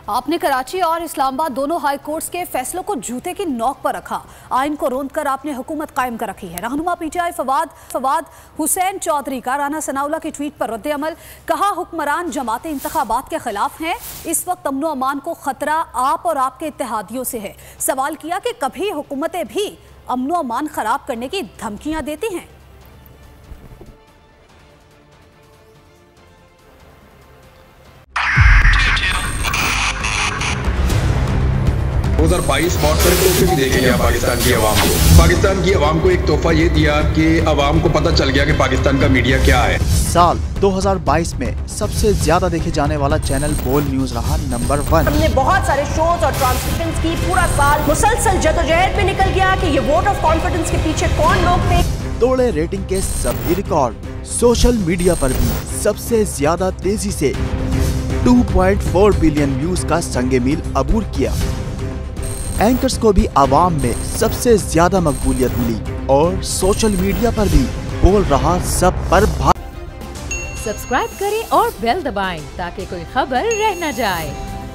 आपने कराची और इस्लामाबाद दोनों हाई कोर्ट्स के फैसलों को जूते की नोक पर रखा। आइन को रोंदकर आपने हुकूमत कायम कर रखी है। रहनुमा पीटीआई फवाद हुसैन चौधरी का राना सनाउल्लाह की ट्वीट पर रद्द अमल। कहा, हुक्मरान जमात इंतखाबात के खिलाफ हैं। इस वक्त अमन अमान को खतरा आप और आपके इत्तेहादियों से है। सवाल किया कि कभी हुकूमतें भी अमन अमान खराब करने की धमकियां देती हैं। 2022 बहुत सारे तोहफे भी देखे गया पाकिस्तान की आवाम को। पाकिस्तान की आवाम को एक तोहफा ये दिया कि आवाम को पता चल गया कि पाकिस्तान का मीडिया क्या है। साल 2022 में सबसे ज्यादा देखे जाने वाला चैनल बोल न्यूज रहा नंबर 1। हमने बहुत सारे शोज और ट्रांसमिशंस की। पूरा साल मुसलसल जदोजहद में निकल गया कि ये वोट ऑफ कॉन्फिडेंस के पीछे कौन लोग थे। तोड़े रेटिंग के सभी रिकॉर्ड। सोशल मीडिया पर भी सबसे ज्यादा तेजी से 2.4 बिलियन व्यूज का संगे मील अबूर किया। एंकर्स को भी आवाम में सबसे ज्यादा मकबूलियत मिली और सोशल मीडिया पर भी बोल रहा सब पर सब्सक्राइब करें और बेल दबाएं ताकि कोई खबर रह न जाए।